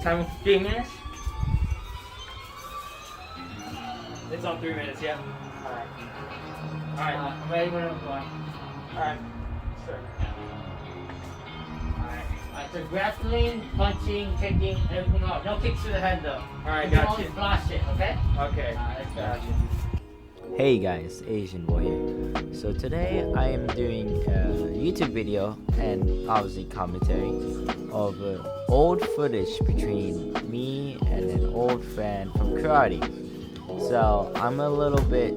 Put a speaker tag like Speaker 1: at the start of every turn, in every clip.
Speaker 1: Time 3 minutes?
Speaker 2: It's on 3 minutes, yeah.
Speaker 1: Alright. Alright, I'm ready when I'm going. Alright. Sure. Alright, so grappling, punching, kicking, everything off. No kicks to the head though.
Speaker 2: Alright,
Speaker 1: You
Speaker 2: got
Speaker 1: can
Speaker 2: you.
Speaker 1: always flash it, okay?
Speaker 2: Okay.
Speaker 1: Alright,
Speaker 2: Got you.
Speaker 3: Hey guys, Asian Boy here. So today I am doing a YouTube video and obviously commentary of old footage between me and an old friend from karate. So I'm a little bit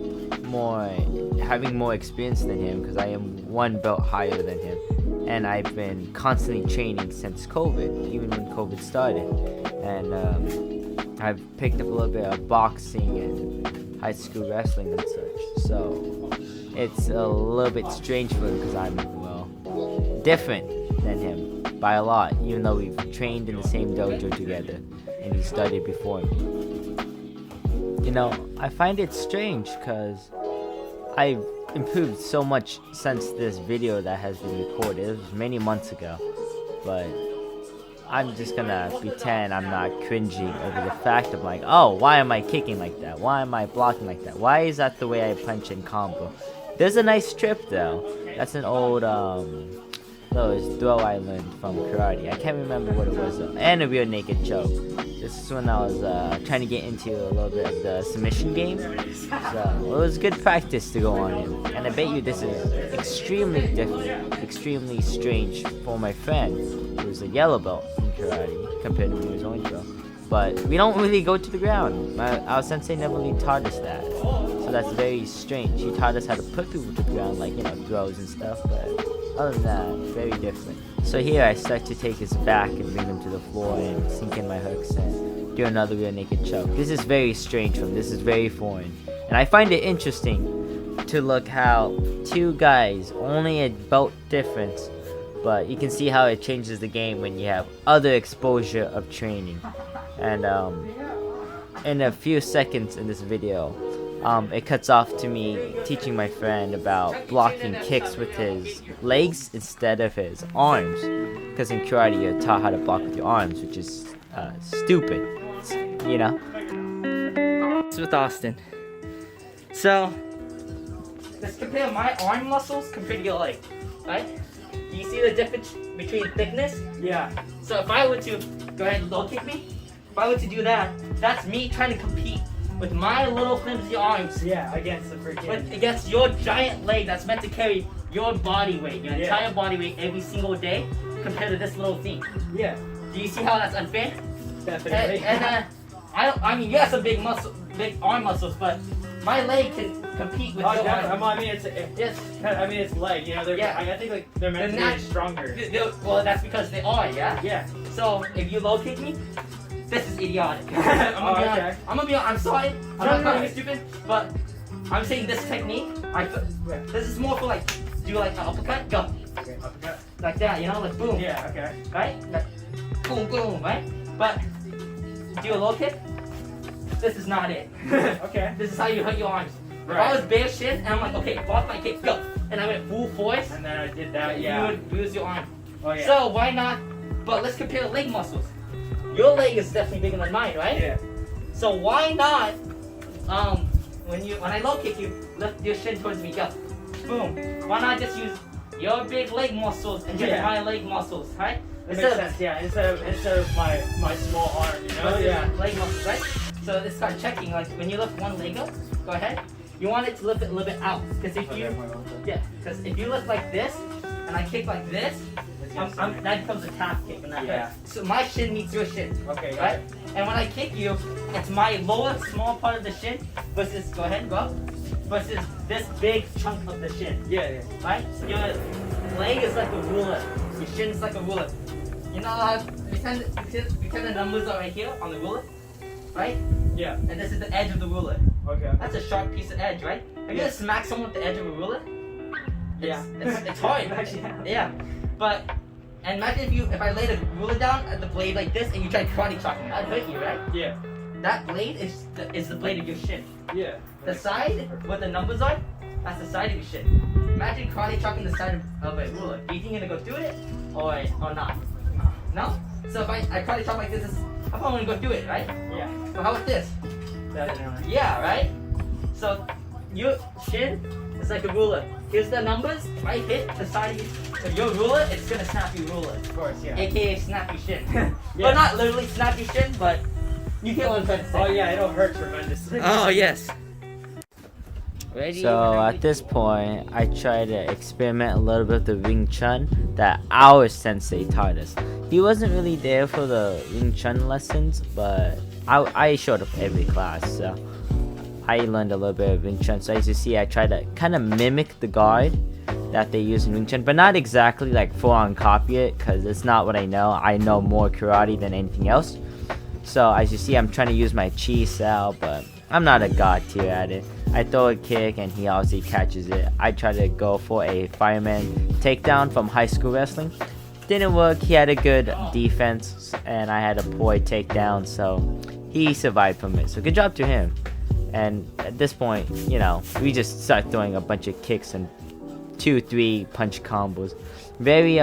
Speaker 3: having more experience than him because I am one belt higher than him, and I've been constantly training since COVID, even when COVID started. And I've picked up a little bit of boxing and high school wrestling and such. So it's a little bit strange for him because I'm, well, different than him by a lot, even though we've trained in the same dojo together and he started before me. You know, I find it strange because I've improved so much since this video that has been recorded. It was many months ago, but I'm just gonna pretend I'm not cringing over the fact of like, oh, why am I kicking like that? Why am I blocking like that? Why is that the way I punch and combo? There's a nice trip though. That's an old throw I learned from karate. I can't remember what it was though. And a rear naked choke. This is when I was trying to get into a little bit of the submission game. So it was good practice to go on in. And I bet you this is extremely different, extremely strange for my friend who's a yellow belt in karate compared to me who's orange belt. But we don't really go to the ground. Our sensei never really taught us that. So that's very strange. He taught us how to put people to the ground, like, you know, throws and stuff, but other than that, very different. So here I start to take his back and bring him to the floor and sink in my hooks and do another rear naked choke. This is very strange from this is very foreign. And I find it interesting to look how two guys, only a belt difference, but you can see how it changes the game when you have other exposure of training. And in a few seconds in this video, it cuts off to me teaching my friend about blocking kicks with his legs instead of his arms. Because in karate you're taught how to block with your arms, which is stupid, you know?
Speaker 1: It's with Austin. So, let's compare my arm muscles compared to your leg, right? Do you see the difference between thickness?
Speaker 2: Yeah.
Speaker 1: So if I were to go ahead and low kick me, if I were to do that, that's me trying to compete with my little flimsy arms.
Speaker 2: Yeah, against the freaking...
Speaker 1: Against your giant leg that's meant to carry your body weight, your entire body weight every single day, compared to this little thing.
Speaker 2: Yeah.
Speaker 1: Do you see how that's unfair?
Speaker 2: Definitely.
Speaker 1: And I mean, you have some big arm muscles, but my leg can compete with your arm.
Speaker 2: I mean, it's leg. You know, I think like they're meant to be stronger.
Speaker 1: Well, that's because they are, yeah.
Speaker 2: Yeah.
Speaker 1: So if you low kick me, this is idiotic. I'm gonna be honest. I'm sorry. I'm not trying to be stupid, but I'm saying this technique. This is more for like, do like an uppercut, go.
Speaker 2: Okay, uppercut.
Speaker 1: Like that, you know, like boom.
Speaker 2: Yeah. Okay.
Speaker 1: Right? Like, boom, boom, right? But do a low kick. This is not it.
Speaker 2: Okay.
Speaker 1: This is how you hurt your arms.
Speaker 2: Right.
Speaker 1: If I was bare shin and I'm like, okay, block my kick, go, and I went full force,
Speaker 2: And then I did that.
Speaker 1: you
Speaker 2: Yeah.
Speaker 1: would lose your arm.
Speaker 2: Oh yeah.
Speaker 1: So why not? But let's compare leg muscles. Your leg is definitely bigger than mine, right?
Speaker 2: Yeah.
Speaker 1: So why not? When I low kick you, lift your shin towards me, go, boom. Why not just use your big leg muscles and just my leg muscles, right?
Speaker 2: That makes sense. Yeah. Instead of my small arm, you know. Yeah.
Speaker 1: Leg muscles, right? So let's start checking. Like when you lift one leg up, go ahead. You want it to lift it a little bit out, because if you lift like this and I kick like this, that becomes a calf kick. So my shin meets your shin.
Speaker 2: Okay.
Speaker 1: Right? And when I kick you, it's my lower small part of the shin versus, go ahead, go up, versus this big chunk of the shin.
Speaker 2: Yeah.
Speaker 1: Right? So your leg is like a ruler. Your shin is like a ruler. You know how pretend the numbers are right here on the ruler? Right?
Speaker 2: Yeah.
Speaker 1: And this is the edge of the ruler.
Speaker 2: Okay.
Speaker 1: That's a sharp piece of edge, right? Have you ever smacked someone with the edge of a ruler? It's hard. Yeah. But and imagine if I laid a ruler down at the blade like this and you tried karate chopping, that'd hurt you, right?
Speaker 2: Yeah.
Speaker 1: That blade is the blade of your shin.
Speaker 2: Yeah.
Speaker 1: The side where the numbers are, that's the side of your shin. Imagine karate chopping the side of a ruler. Do you think you're gonna go through it or not? No? So if I try to chop like this, I'm probably gonna go do it, right?
Speaker 2: Yeah.
Speaker 1: So how about this? Yeah, right? So your shin is like a ruler. Here's the numbers. If I hit the side of your ruler, it's gonna snap your ruler.
Speaker 2: Of course, yeah.
Speaker 1: AKA snap your shin.
Speaker 2: Yeah.
Speaker 1: But not literally snap your shin, but you get what I'm trying to say.
Speaker 2: Oh yeah, it'll hurt tremendously.
Speaker 1: Oh yes. Ready?
Speaker 3: So at this point, I try to experiment a little bit with the Wing Chun that our sensei taught us. He wasn't really there for the Wing Chun lessons, but I showed up every class, so I learned a little bit of Wing Chun. So as you see, I try to kind of mimic the guard that they use in Wing Chun, but not exactly like full on copy it, because it's not what I know. I know more karate than anything else. So as you see, I'm trying to use my chi sao, but I'm not a god tier at it. I throw a kick and he obviously catches it. I try to go for a fireman takedown from high school wrestling. Didn't work. He had a good defense and I had a poor takedown, so he survived from it. So good job to him. And at this point, you know, we just start throwing a bunch of kicks and 2-3 punch combos. Very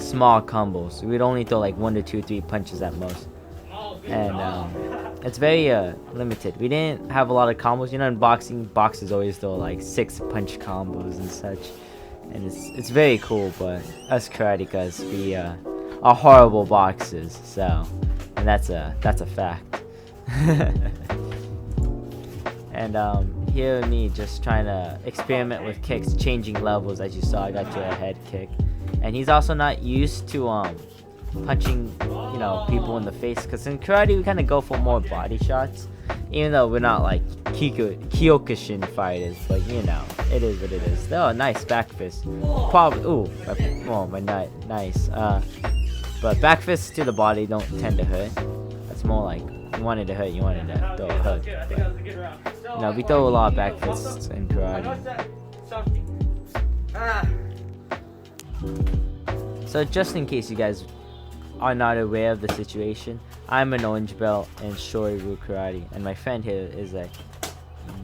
Speaker 3: small combos. We'd only throw like 1 to 2, 3 punches at most. And it's very limited. We didn't have a lot of combos. You know, in boxing, boxers always throw like 6 punch combos and such, and it's very cool. But us karatecas, we are horrible boxers. So, and that's a fact. And here me just trying to experiment with kicks, changing levels. As you saw, I got to a head kick, and he's also not used to punching, you know, people in the face, because in karate we kind of go for more body shots, even though we're not like Kyokushin fighters, but you know, it is what it is. Oh, nice back fist. Probably, ooh, oh my nice. But back fists to the body don't tend to hurt. That's more like you wanted to hurt, you wanted to throw a hook. You know, we throw a lot of back fists in karate. So just in case you guys are not aware of the situation, I'm an orange belt in Shoiryu Karate, and my friend here is a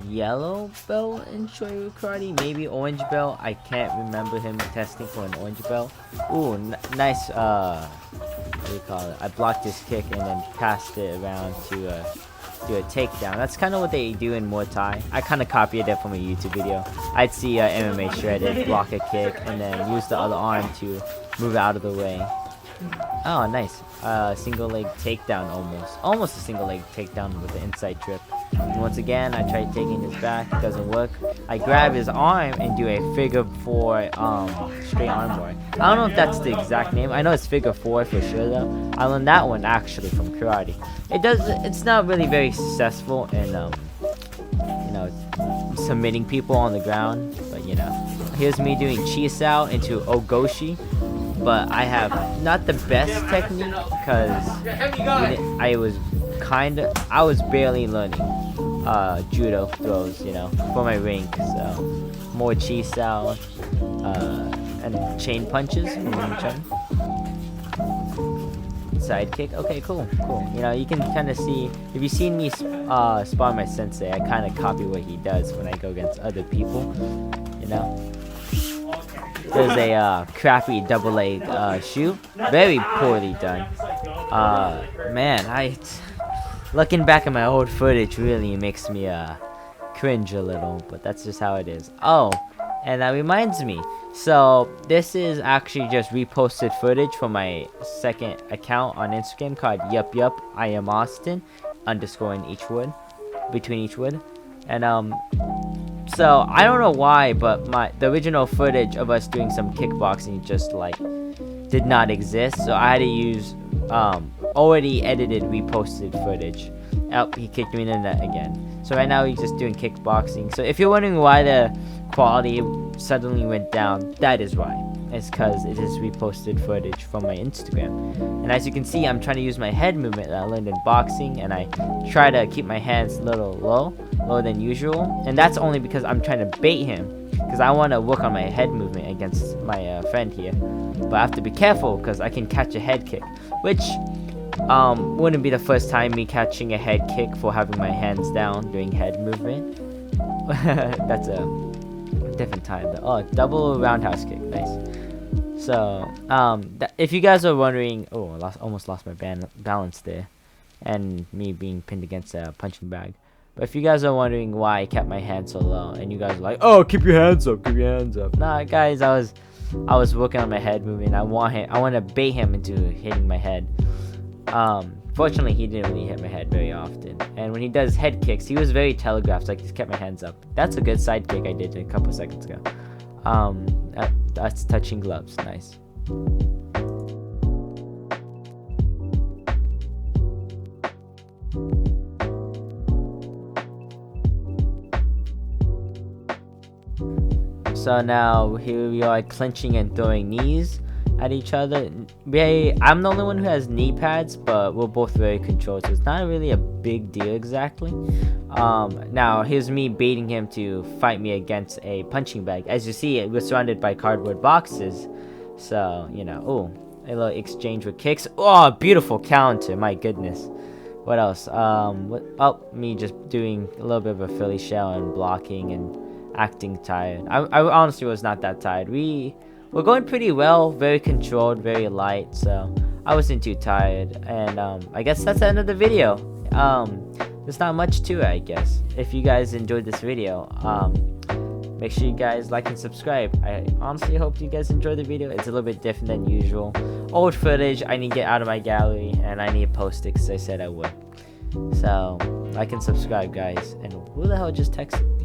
Speaker 3: yellow belt in Shoiryu Karate, maybe orange belt. I can't remember him testing for an orange belt. Ooh, nice, what do you call it? I blocked his kick and then passed it around to do a takedown. That's kind of what they do in Muay Thai. I kind of copied it from a YouTube video. I'd see MMA shredded, block a kick, and then use the other arm to move out of the way. Oh, nice. Single leg takedown almost a single leg takedown with the inside trip. And once again, I tried taking his back. It doesn't work. I grab his arm and do a figure 4 straight arm bar. I don't know if that's the exact name. I know it's figure 4 for sure though. I learned that one actually from karate. It's not really very successful in you know, submitting people on the ground, but you know, here's me doing chi sao into ogoshi. But I have not the best technique because I was barely learning judo throws, you know, for my rank. So more chi sao and chain punches. Side kick. Okay, cool. You know, you can kind of see, if you've seen me spar my sensei, I kind of copy what he does when I go against other people. You know. There's a crappy double leg shoot. Very poorly done. Man, looking back at my old footage really makes me cringe a little, but that's just how it is. Oh, and that reminds me. So this is actually just reposted footage from my second account on Instagram called Yup I am Austin _ in each word, between each word, and so I don't know why, but the original footage of us doing some kickboxing just like did not exist, so I had to use already edited reposted footage. Oh, he kicked me in the net again. So right now he's just doing kickboxing. So if you're wondering why the quality suddenly went down, that is why. It's because it is reposted footage from my Instagram. And as you can see, I'm trying to use my head movement that I learned in boxing, and I try to keep my hands a little lower than usual. And that's only because I'm trying to bait him, because I want to work on my head movement against my friend here. But I have to be careful because I can catch a head kick, which wouldn't be the first time me catching a head kick for having my hands down doing head movement. That's a different time though. Oh, double roundhouse kick, nice. So, if you guys are wondering, oh, almost lost my balance there, and me being pinned against a punching bag. But if you guys are wondering why I kept my hands so low, and you guys are like, oh, keep your hands up, keep your hands up. Nah, guys, I was working on my head movement. I want to bait him into hitting my head. Fortunately, he didn't really hit my head very often. And when he does head kicks, he was very telegraphed, like he kept my hands up. That's a good side kick I did a couple seconds ago. That's touching gloves. Nice. So now here we are clinching and throwing knees at each other. I'm the only one who has knee pads, but we're both very controlled, so it's not really a big deal exactly. Now here's me baiting him to fight me against a punching bag. As you see, we're surrounded by cardboard boxes, so you know. Oh, a little exchange with kicks. Oh, beautiful counter. My goodness. What else? Me just doing a little bit of a Philly shell and blocking and acting tired. I honestly was not that tired. We're going pretty well, very controlled, very light, so I wasn't too tired. And I guess that's the end of the video. There's not much to it, I guess. If you guys enjoyed this video, make sure you guys like and subscribe. I honestly hope you guys enjoyed the video. It's a little bit different than usual. Old footage I need to get out of my gallery, and I need to post it because I said I would. So like and subscribe, guys. And who the hell just texted?